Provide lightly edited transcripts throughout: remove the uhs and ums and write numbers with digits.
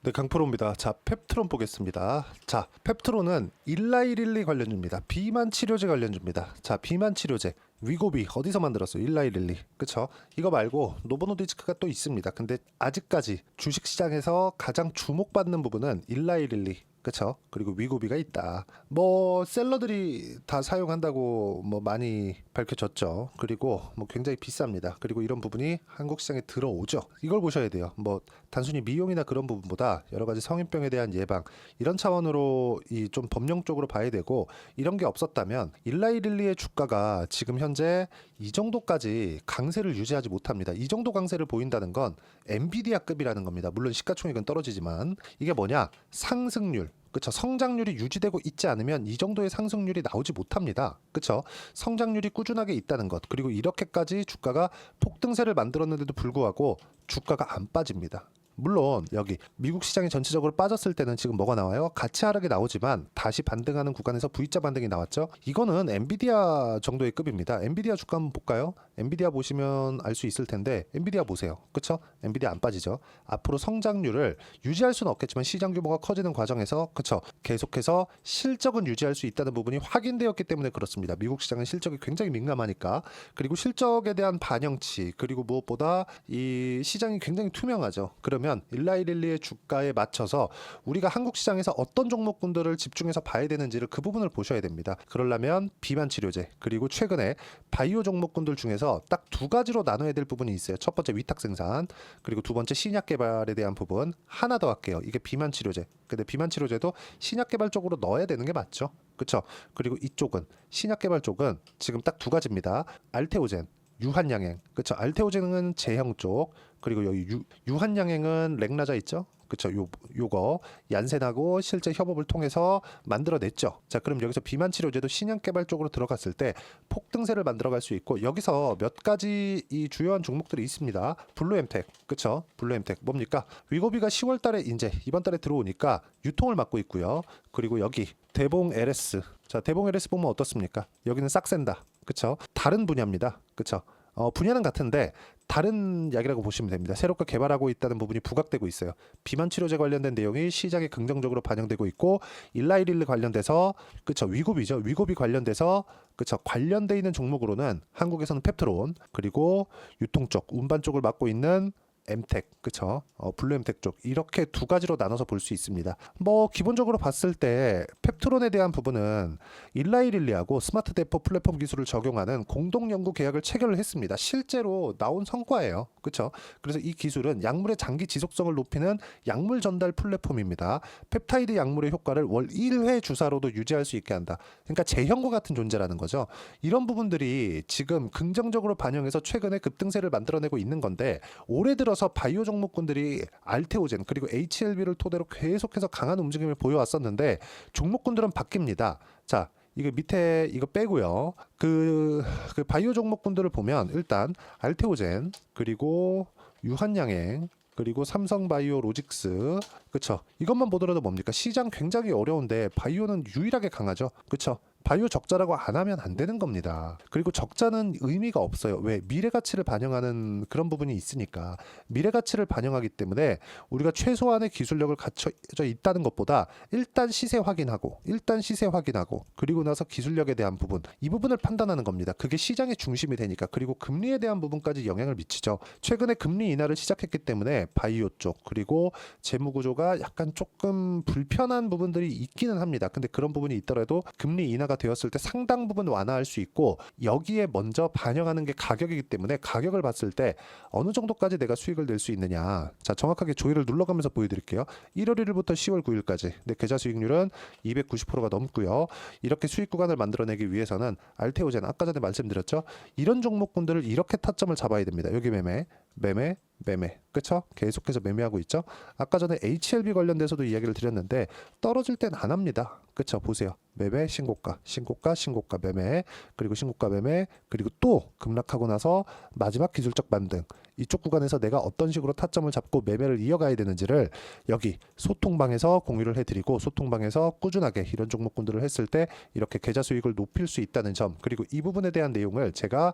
네, 강프로입니다. 자, 펩트론 보겠습니다. 자, 펩트론은 일라이릴리 관련주입니다. 비만 치료제 관련주입니다. 자, 비만 치료제 위고비 어디서 만들었어요? 일라이릴리. 그쵸? 이거 말고 노보노디스크가 또 있습니다. 근데 아직까지 주식시장에서 가장 주목받는 부분은 일라이릴리. 그쵸? 그리고 위고비가 있다. 뭐 셀러들이 다 사용한다고 뭐 많이 밝혀졌죠. 그리고 뭐 굉장히 비쌉니다. 그리고 이런 부분이 한국 시장에 들어오죠. 이걸 보셔야 돼요. 뭐 단순히 미용이나 그런 부분보다 여러 가지 성인병에 대한 예방 이런 차원으로 이 좀 법령적으로 봐야 되고, 이런 게 없었다면 일라이릴리의 주가가 지금 현재 이 정도까지 강세를 유지하지 못합니다. 이 정도 강세를 보인다는 건 엔비디아급이라는 겁니다. 물론 시가총액은 떨어지지만 이게 뭐냐? 상승률. 그쵸? 성장률이 유지되고 있지 않으면 이 정도의 상승률이 나오지 못합니다. 그쵸? 성장률이 꾸준하게 있다는 것, 그리고 이렇게까지 주가가 폭등세를 만들었는데도 불구하고 주가가 안 빠집니다. 물론 여기 미국 시장이 전체적으로 빠졌을 때는 지금 뭐가 나와요? 같이 하락이 나오지만 다시 반등하는 구간에서 V자 반등이 나왔죠. 이거는 엔비디아 정도의 급입니다. 엔비디아 주가 한번 볼까요? 엔비디아 보시면 알 수 있을 텐데 엔비디아 보세요. 그쵸? 엔비디아 안 빠지죠. 앞으로 성장률을 유지할 수는 없겠지만 시장 규모가 커지는 과정에서 그쵸? 계속해서 실적은 유지할 수 있다는 부분이 확인되었기 때문에 그렇습니다. 미국 시장은 실적이 굉장히 민감하니까. 그리고 실적에 대한 반영치, 그리고 무엇보다 이 시장이 굉장히 투명하죠. 그러면 일라이릴리의 주가에 맞춰서 우리가 한국 시장에서 어떤 종목군들을 집중해서 봐야 되는지를 그 부분을 보셔야 됩니다. 그러려면 비만 치료제, 그리고 최근에 바이오 종목군들 중에서 딱 두 가지로 나눠야 될 부분이 있어요. 첫 번째 위탁 생산, 그리고 두 번째 신약 개발에 대한 부분. 하나 더 할게요. 이게 비만 치료제. 근데 비만 치료제도 신약 개발 쪽으로 넣어야 되는 게 맞죠. 그렇죠? 그리고 이쪽은 신약 개발 쪽은 지금 딱 두 가지입니다. 알테오젠, 유한양행. 그쵸? 알테오젠은 제형 쪽, 그리고 여기 유한양행은 렉나자 있죠? 그쵸? 요거 얀센하고 실제 협업을 통해서 만들어냈죠. 자, 그럼 여기서 비만 치료제도 신약 개발 쪽으로 들어갔을 때 폭등세를 만들어갈 수 있고, 여기서 몇 가지 이 주요한 종목들이 있습니다. 블루엠텍. 그쵸? 블루엠텍 뭡니까? 위고비가 10월 달에 이제 이번 달에 들어오니까 유통을 맡고 있고요. 그리고 여기 대봉 LS. 자, 대봉 LS 보면 어떻습니까? 여기는 싹센다. 그쵸? 다른 분야입니다. 그쵸? 분야는 같은데 다른 약이라고 보시면 됩니다. 새롭게 개발하고 있다는 부분이 부각되고 있어요. 비만 치료제 관련된 내용이 시장에 긍정적으로 반영되고 있고, 일라이릴리 관련돼서 그쵸? 위고비죠. 위고비 관련돼서 그쵸? 관련돼 있는 종목으로는 한국에서는 펩트론, 그리고 유통 쪽, 운반 쪽을 맡고 있는 엠텍, 그쵸? 블루엠텍 쪽, 이렇게 두 가지로 나눠서 볼 수 있습니다. 뭐 기본적으로 봤을 때 펩트론에 대한 부분은 일라이릴리하고 스마트 대포 플랫폼 기술을 적용하는 공동 연구 계약을 체결을 했습니다. 실제로 나온 성과예요. 그쵸? 그래서 이 기술은 약물의 장기 지속성을 높이는 약물 전달 플랫폼입니다. 펩타이드 약물의 효과를 월 1회 주사로도 유지할 수 있게 한다. 그러니까 제형과 같은 존재라는 거죠. 이런 부분들이 지금 긍정적으로 반영해서 최근에 급등세를 만들어내고 있는 건데, 올해 들어서 바이오 종목군들이 알테오젠 그리고 HLB를 토대로 계속해서 강한 움직임을 보여왔었는데 종목군들은 바뀝니다. 자, 이거 밑에 이거 빼고요. 그 바이오 종목군들을 보면 일단 알테오젠, 그리고 유한양행, 그리고 삼성바이오 로직스. 그쵸? 이것만 보더라도 뭡니까? 시장 굉장히 어려운데 바이오는 유일하게 강하죠. 그쵸? 바이오 적자라고 안 하면 안 되는 겁니다. 그리고 적자는 의미가 없어요. 왜? 미래 가치를 반영하는 그런 부분이 있으니까. 미래 가치를 반영하기 때문에 우리가 최소한의 기술력을 갖춰져 있다는 것보다 일단 시세 확인하고 그리고 나서 기술력에 대한 부분, 이 부분을 판단하는 겁니다. 그게 시장의 중심이 되니까. 그리고 금리에 대한 부분까지 영향을 미치죠. 최근에 금리 인하를 시작했기 때문에 바이오 쪽, 그리고 재무 구조가 약간 조금 불편한 부분들이 있기는 합니다. 근데 그런 부분이 있더라도 금리 인하가 되었을 때 상당 부분 완화할 수 있고, 여기에 먼저 반영하는 게 가격이기 때문에 가격을 봤을 때 어느 정도까지 내가 수익을 낼 수 있느냐. 자, 정확하게 조회를 눌러가면서 보여드릴게요. 1월 1일부터 10월 9일까지 내 계좌 수익률은 290%가 넘고요. 이렇게 수익 구간을 만들어내기 위해서는 알테오젠, 아까 전에 말씀드렸죠. 이런 종목군들을 이렇게 타점을 잡아야 됩니다. 여기 매매. 그쵸? 계속해서 매매하고 있죠. 아까 전에 HLB 관련돼서도 이야기를 드렸는데 떨어질 땐 안 합니다. 그쵸? 보세요. 매매, 신고가, 매매, 그리고 신고가 매매, 그리고 또 급락하고 나서 마지막 기술적 반등. 이쪽 구간에서 내가 어떤 식으로 타점을 잡고 매매를 이어가야 되는지를 여기 소통방에서 공유를 해드리고, 소통방에서 꾸준하게 이런 종목군들을 했을 때 이렇게 계좌 수익을 높일 수 있다는 점, 그리고 이 부분에 대한 내용을 제가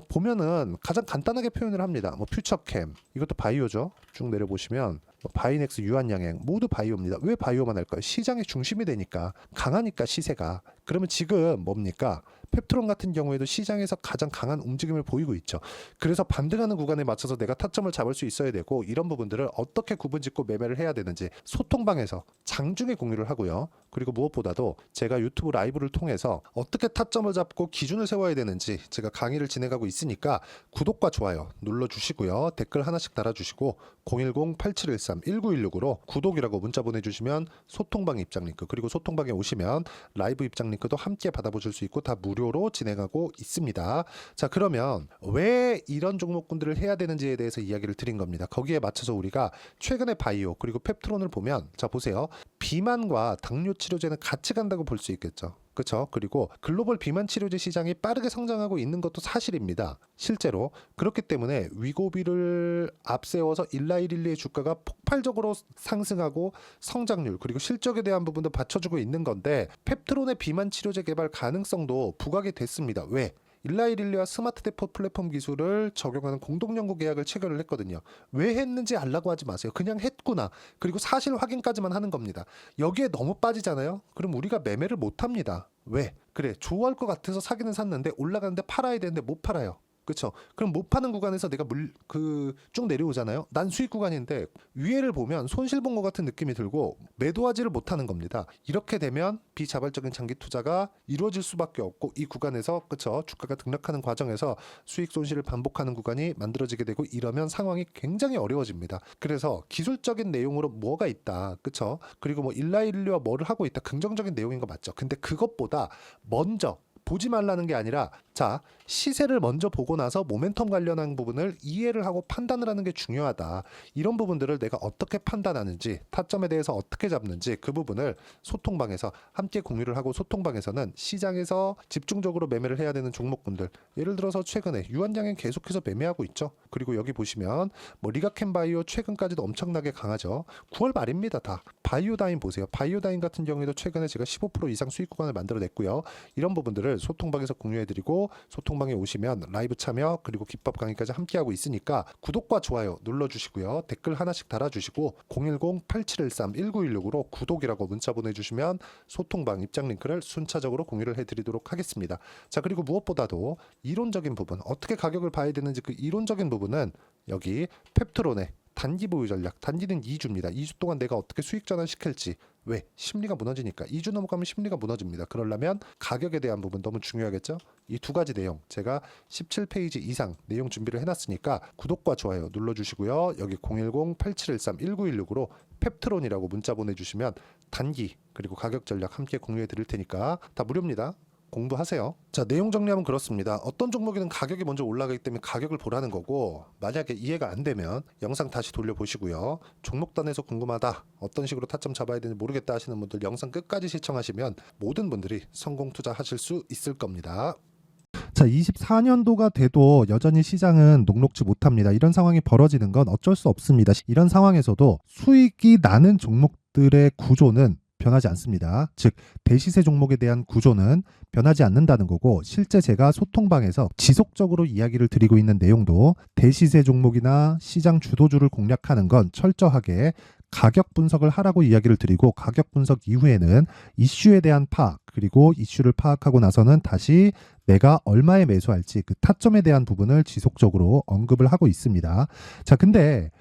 보면은 가장 간단하게 표현을 합니다. 뭐 퓨처캠, 이것도 바이오죠. 쭉 내려보시면 바이넥스, 유한양행 모두 바이오입니다. 왜 바이오만 할까요? 시장의 중심이 되니까, 강하니까 시세가. 그러면 지금 뭡니까? 펩트론 같은 경우에도 시장에서 가장 강한 움직임을 보이고 있죠. 그래서 반등하는 구간에 맞춰서 내가 타점을 잡을 수 있어야 되고, 이런 부분들을 어떻게 구분짓고 매매를 해야 되는지 소통방에서 장중에 공유를 하고요. 그리고 무엇보다도 제가 유튜브 라이브를 통해서 어떻게 타점을 잡고 기준을 세워야 되는지 제가 강의를 진행하고 있으니까 구독과 좋아요 눌러주시고요. 댓글 하나씩 달아주시고 010-8713-1916으로 구독이라고 문자 보내주시면 소통방 입장 링크, 그리고 소통방에 오시면 라이브 입장 링크도 함께 받아보실 수 있고 다 무료로 진행하고 있습니다. 자, 그러면 왜 이런 종목군들을 해야 되는지에 대해서 이야기를 드린 겁니다. 거기에 맞춰서 우리가 최근에 바이오 그리고 펩트론을 보면, 자 보세요. 비만과 당뇨 치료제는 같이 간다고 볼 수 있겠죠. 그렇죠? 그리고 글로벌 비만 치료제 시장이 빠르게 성장하고 있는 것도 사실입니다. 실제로. 그렇기 때문에 위고비를 앞세워서 일라이릴리의 주가가 폭발적으로 상승하고 성장률 그리고 실적에 대한 부분도 받쳐주고 있는 건데, 펩트론의 비만 치료제 개발 가능성도 부각이 됐습니다. 왜? 일라이릴리와 스마트 대포 플랫폼 기술을 적용하는 공동연구 계약을 체결을 했거든요. 왜 했는지 알라고 하지 마세요. 그냥 했구나. 그리고 사실 확인까지만 하는 겁니다. 여기에 너무 빠지잖아요. 그럼 우리가 매매를 못 합니다. 왜? 그래, 좋아할 것 같아서 사기는 샀는데 올라가는데 팔아야 되는데 못 팔아요. 그렇죠? 그럼 못 파는 구간에서 내가 쭉 내려오잖아요. 난 수익 구간인데 위에를 보면 손실 본 것 같은 느낌이 들고 매도하지를 못하는 겁니다. 이렇게 되면 비자발적인 장기 투자가 이루어질 수밖에 없고, 이 구간에서 그렇죠? 주가가 등락하는 과정에서 수익 손실을 반복하는 구간이 만들어지게 되고, 이러면 상황이 굉장히 어려워집니다. 그래서 기술적인 내용으로 뭐가 있다, 그렇죠? 그리고 뭐 일라일리와 뭐를 하고 있다, 긍정적인 내용인 거 맞죠? 근데 그것보다 먼저 보지 말라는 게 아니라, 자, 시세를 먼저 보고 나서 모멘텀 관련한 부분을 이해를 하고 판단을 하는 게 중요하다. 이런 부분들을 내가 어떻게 판단하는지, 타점에 대해서 어떻게 잡는지, 그 부분을 소통방에서 함께 공유를 하고, 소통방에서는 시장에서 집중적으로 매매를 해야 되는 종목군들, 예를 들어서 최근에 유한양행 계속해서 매매하고 있죠. 그리고 여기 보시면 뭐 리가캠바이오 최근까지도 엄청나게 강하죠. 9월 말입니다. 다 바이오다인 보세요. 바이오다인 같은 경우에도 최근에 제가 15% 이상 수익 구간을 만들어냈고요. 이런 부분들을 소통방에서 공유해드리고, 소통방에 오시면 라이브 참여 그리고 기법 강의까지 함께하고 있으니까 구독과 좋아요 눌러주시고요. 댓글 하나씩 달아주시고 010-8713-1916으로 구독이라고 문자 보내주시면 소통방 입장 링크를 순차적으로 공유를 해드리도록 하겠습니다. 자, 그리고 무엇보다도 이론적인 부분, 어떻게 가격을 봐야 되는지 그 이론적인 부분은 여기 펩트론의 단기 보유 전략, 단기는 2주입니다. 2주 동안 내가 어떻게 수익 전환시킬지. 왜? 심리가 무너지니까. 2주 넘어가면 심리가 무너집니다. 그러려면 가격에 대한 부분 너무 중요하겠죠? 이 두 가지 내용 제가 17페이지 이상 내용 준비를 해놨으니까 구독과 좋아요 눌러주시고요. 여기 010-8713-1916으로 펩트론이라고 문자 보내주시면 단기 그리고 가격 전략 함께 공유해 드릴 테니까 다 무료입니다. 공부하세요. 자, 내용 정리하면 그렇습니다. 어떤 종목에는 가격이 먼저 올라가기 때문에 가격을 보라는 거고, 만약에 이해가 안 되면 영상 다시 돌려보시고요. 종목단에서 궁금하다, 어떤 식으로 타점 잡아야 되는지 모르겠다 하시는 분들 영상 끝까지 시청하시면 모든 분들이 성공 투자하실 수 있을 겁니다. 자, 24년도가 돼도 여전히 시장은 녹록지 못합니다. 이런 상황이 벌어지는 건 어쩔 수 없습니다. 이런 상황에서도 수익이 나는 종목들의 구조는 변하지 않습니다. 즉, 대시세 종목에 대한 구조는 변하지 않는다는 거고, 실제 제가 소통방에서 지속적으로 이야기를 드리고 있는 내용도 대시세 종목이나 시장 주도주를 공략하는 건 철저하게 가격 분석을 하라고 이야기를 드리고, 가격 분석 이후에는 이슈에 대한 파악, 그리고 이슈를 파악하고 나서는 다시 내가 얼마에 매수할지 그 타점에 대한 부분을 지속적으로 언급을 하고 있습니다. 자, 근데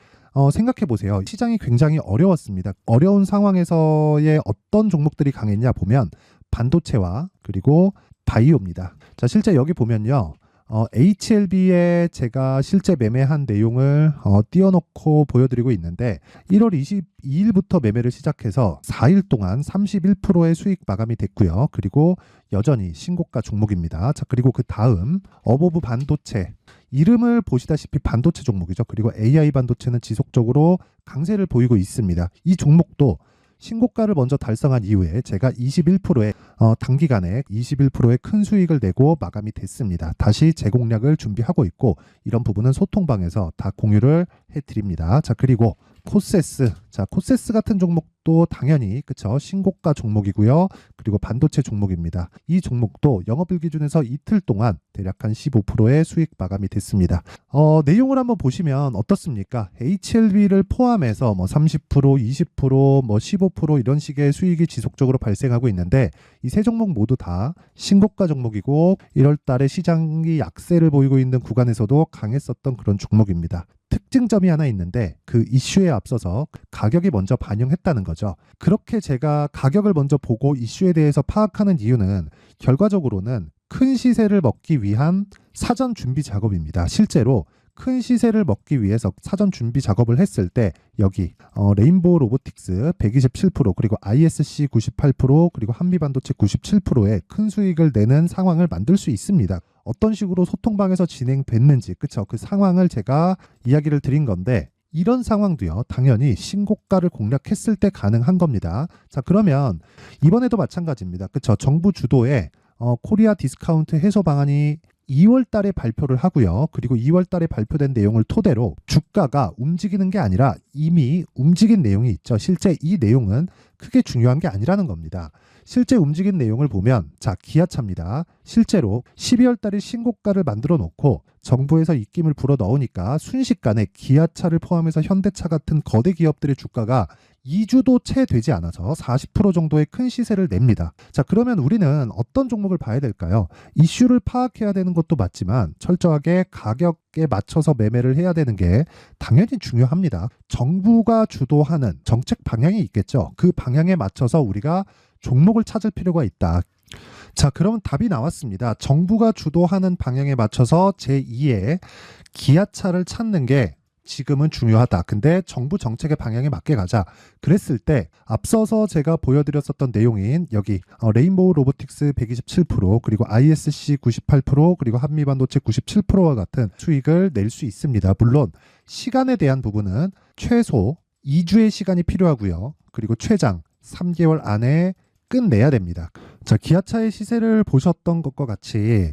생각해 보세요. 시장이 굉장히 어려웠습니다. 어려운 상황에서의 어떤 종목들이 강했냐 보면 반도체와 그리고 바이오입니다. 자, 실제 여기 보면요. HLB에 제가 실제 매매한 내용을 띄워놓고 보여드리고 있는데, 1월 22일부터 매매를 시작해서 4일 동안 31%의 수익 마감이 됐고요. 그리고 여전히 신고가 종목입니다. 자, 그리고 그 다음 어보브 반도체, 이름을 보시다시피 반도체 종목이죠. 그리고 AI 반도체는 지속적으로 강세를 보이고 있습니다. 이 종목도 신고가를 먼저 달성한 이후에 제가 21%의 단기간에 21%의 큰 수익을 내고 마감이 됐습니다. 다시 재공략을 준비하고 있고 이런 부분은 소통방에서 다 공유를 해드립니다. 자, 그리고 코세스. 자, 코세스 같은 종목도 당연히 그쵸, 신고가 종목이고요. 그리고 반도체 종목입니다. 이 종목도 영업일 기준에서 이틀 동안 대략 한 15%의 수익 마감이 됐습니다. 내용을 한번 보시면 어떻습니까? HLB를 포함해서 뭐 30%, 20%, 뭐 15% 이런 식의 수익이 지속적으로 발생하고 있는데 이 세 종목 모두 다 신고가 종목이고 1월 달에 시장이 약세를 보이고 있는 구간에서도 강했었던 그런 종목입니다. 특징점이 하나 있는데 그 이슈에 앞서서 가격이 먼저 반영했다는 거죠. 그렇게 제가 가격을 먼저 보고 이슈에 대해서 파악하는 이유는 결과적으로는 큰 시세를 먹기 위한 사전 준비 작업입니다. 실제로 큰 시세를 먹기 위해서 사전 준비 작업을 했을 때 여기 레인보우 로보틱스 127% 그리고 ISC 98% 그리고 한미반도체 97%의 큰 수익을 내는 상황을 만들 수 있습니다. 어떤 식으로 소통방에서 진행됐는지 그쵸? 그 상황을 제가 이야기를 드린 건데 이런 상황도요 당연히 신고가를 공략했을 때 가능한 겁니다. 자, 그러면 이번에도 마찬가지입니다. 그쵸? 정부 주도의 코리아 디스카운트 해소 방안이 2월 달에 발표를 하고요. 그리고 2월 달에 발표된 내용을 토대로 주가가 움직이는 게 아니라 이미 움직인 내용이 있죠. 실제 이 내용은 크게 중요한 게 아니라는 겁니다. 실제 움직인 내용을 보면 자, 기아차입니다. 실제로 12월 달에 신고가를 만들어 놓고 정부에서 입김을 불어 넣으니까 순식간에 기아차를 포함해서 현대차 같은 거대 기업들의 주가가 2주도 채 되지 않아서 40% 정도의 큰 시세를 냅니다. 자, 그러면 우리는 어떤 종목을 봐야 될까요? 이슈를 파악해야 되는 것도 맞지만 철저하게 가격에 맞춰서 매매를 해야 되는 게 당연히 중요합니다. 정부가 주도하는 정책 방향이 있겠죠. 그 방향에 맞춰서 우리가 종목을 찾을 필요가 있다. 자, 그러면 답이 나왔습니다. 정부가 주도하는 방향에 맞춰서 제2의 기아차를 찾는 게 지금은 중요하다. 근데 정부 정책의 방향에 맞게 가자. 그랬을 때 앞서서 제가 보여드렸었던 내용인 여기 레인보우 로보틱스 127% 그리고 ISC 98% 그리고 한미반도체 97%와 같은 수익을 낼 수 있습니다. 물론 시간에 대한 부분은 최소 2주의 시간이 필요하고요. 그리고 최장 3개월 안에 끝내야 됩니다. 자, 기아차의 시세를 보셨던 것과 같이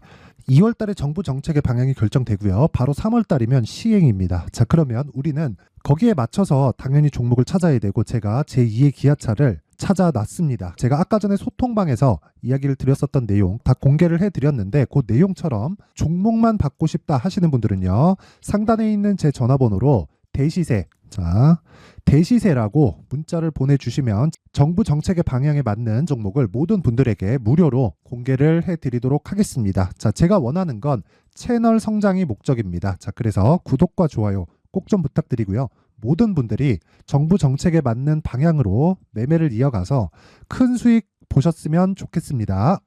2월 달에 정부 정책의 방향이 결정되고요. 바로 3월 달이면 시행입니다. 자, 그러면 우리는 거기에 맞춰서 당연히 종목을 찾아야 되고 제가 제2의 기아차를 찾아놨습니다. 제가 아까 전에 소통방에서 이야기를 드렸었던 내용 다 공개를 해드렸는데 그 내용처럼 종목만 받고 싶다 하시는 분들은요. 상단에 있는 제 전화번호로 대시세, 자, 대시세라고 문자를 보내주시면 정부 정책의 방향에 맞는 종목을 모든 분들에게 무료로 공개를 해드리도록 하겠습니다. 자, 제가 원하는 건 채널 성장이 목적입니다. 자, 그래서 구독과 좋아요 꼭 좀 부탁드리고요. 모든 분들이 정부 정책에 맞는 방향으로 매매를 이어가서 큰 수익 보셨으면 좋겠습니다.